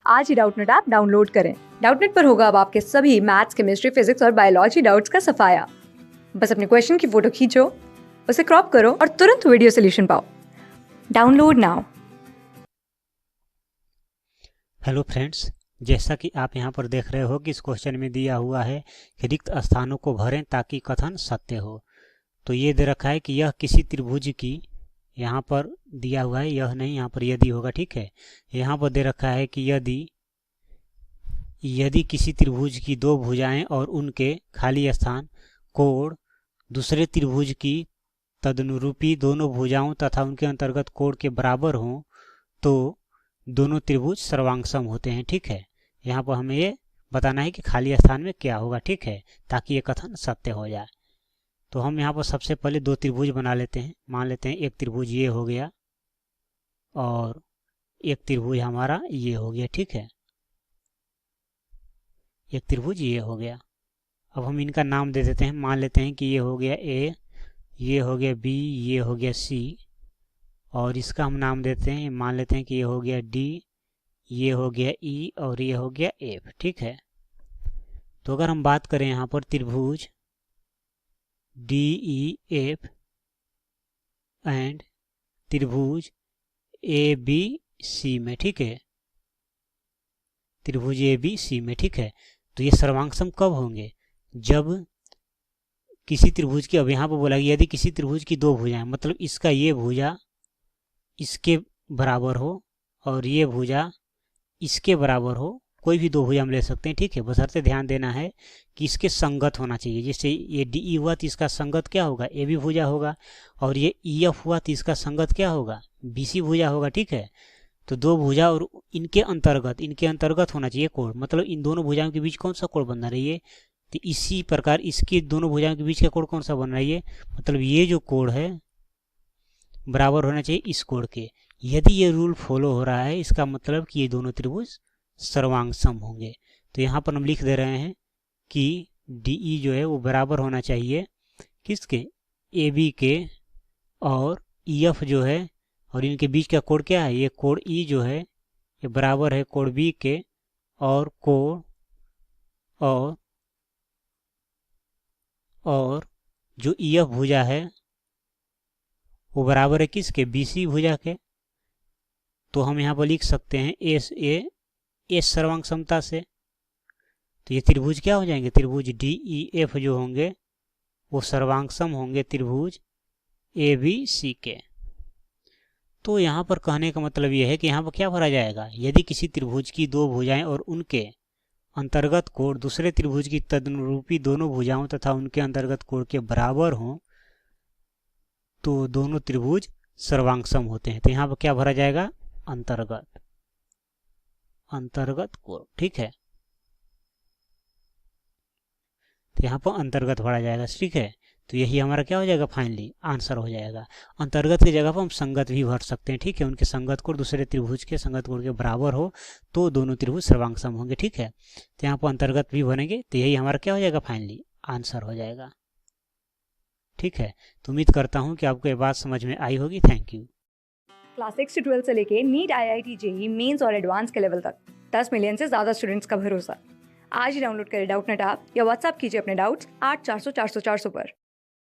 आज ही Doubtnut app download करें। Doubtnut पर होगा अब आपके सभी मैथ्स, केमिस्ट्री, फिजिक्स और बायोलॉजी डाउट्स का सफाया। बस अपने क्वेश्चन की फोटो खींचो, उसे क्रॉप करो और तुरंत वीडियो सोल्यूशन पाओ। Download now. हेलो फ्रेंड्स, जैसा कि आप यहाँ पर देख रहे हो कि इस क्वेश्चन में दिया हुआ है कि रिक्त स्थानों को भरें ताकि कथन सत्य हो। तो ये दे रखा है कि यह किसी त्रिभुज की, यहाँ पर दिया हुआ है, यह नहीं, यहाँ पर यदि होगा, ठीक है। यहाँ पर दे रखा है कि यदि किसी त्रिभुज की दो भुजाएं और उनके खाली स्थान कोण दूसरे त्रिभुज की तदनुरूपी दोनों भुजाओं तथा उनके अंतर्गत कोण के बराबर हों तो दोनों त्रिभुज सर्वांगसम होते हैं, ठीक है। यहाँ पर हमें ये बताना है कि खाली स्थान में क्या होगा, ठीक है, ताकि ये कथन सत्य हो जाए। तो हम यहाँ पर सबसे पहले दो त्रिभुज बना लेते हैं। मान लेते हैं एक त्रिभुज ये हो गया और एक त्रिभुज हमारा ये हो गया, ठीक है। एक त्रिभुज ये हो गया। अब हम इनका नाम दे देते हैं। मान लेते हैं कि ये हो गया ए, ये हो गया बी, ये हो गया सी, और इसका हम नाम देते हैं, मान लेते हैं कि ये हो गया डी, ये हो गया ई और ये हो गया एफ, ठीक है। तो अगर हम बात करें यहाँ पर त्रिभुज डी ई एफ एंड त्रिभुज ए बी सी में, ठीक है, त्रिभुज ए बी सी में, ठीक है। तो ये सर्वांगसम कब होंगे? जब किसी त्रिभुज की, अब यहाँ पर बोला यदि किसी त्रिभुज की दो भुजाएं, मतलब इसका ये भुजा इसके बराबर हो और ये भुजा इसके बराबर हो, कोई भी दो भुजा हम ले सकते हैं, ठीक है। बशर्ते ध्यान देना है कि इसके संगत होना चाहिए। जैसे ये डी ई हुआ तो इसका संगत क्या होगा? ए बी भुजा होगा, और ये ई एफ हुआ तो इसका संगत क्या होगा? बी सी भुजा होगा, ठीक है। तो दो भुजा और इनके अंतर्गत होना चाहिए कोण, मतलब इन दोनों भुजाओं के बीच कौन सा कोण बन रही है? तो इसी प्रकार इसकी दोनों भुजाओं के बीच का कोण कौन सा बन रही है? मतलब ये जो कोण है बराबर होना चाहिए इस कोण के। यदि ये रूल फॉलो हो रहा है, इसका मतलब कि ये दोनों त्रिभुज सर्वांगसम होंगे। तो यहाँ पर हम लिख दे रहे हैं कि डी ई जो है वो बराबर होना चाहिए किसके? ए बी के, और ई एफ जो है, और इनके बीच का कोण क्या है? ये कोण ई जो है ये बराबर है कोण बी के, और कोण और जो ई एफ भुजा है वो बराबर है किसके? बी सी भुजा के। तो हम यहाँ पर लिख सकते हैं एस सर्वांग समता से। तो ये त्रिभुज क्या हो जाएंगे? त्रिभुज डी ई एफ जो होंगे वो सर्वांगसम होंगे त्रिभुज ए बी सी के। तो यहाँ पर कहने का मतलब ये है कि यहाँ पर क्या भरा जाएगा? यदि किसी त्रिभुज की दो भुजाएं और उनके अंतर्गत कोण दूसरे त्रिभुज की तदनुरूपी दोनों भुजाओं तथा उनके अंतर्गत कोण के बराबर हों तो दोनों त्रिभुज सर्वांगसम होते हैं। तो यहाँ पर क्या भरा जाएगा? अंतर्गत कोण, ठीक है। तो यहाँ पर अंतर्गत भरा जाएगा, ठीक है। तो यही हमारा क्या हो जाएगा? फाइनली आंसर हो जाएगा। अंतर्गत की जगह पर हम संगत भी भर सकते हैं, ठीक है। उनके संगत कोण दूसरे त्रिभुज के संगत कोण के बराबर हो तो दोनों त्रिभुज सर्वांगसम होंगे, ठीक है। तो यहाँ पर अंतर्गत भी बनेंगे, तो यही हमारा क्या हो जाएगा? फाइनली आंसर हो जाएगा, ठीक है। तो उम्मीद करता हूँ कि आपको ये बात समझ में आई होगी। Thank you. क्लास 6 से 12 से लेके नीट, IIT, जेईई मेंस और एडवांस के लेवल तक 10 मिलियन से ज्यादा स्टूडेंट्स का भरोसा। आज ही डाउनलोड करें डाउटनेट ऐप या व्हाट्सएप कीजिए अपने डाउट्स 8400 400 400 पर।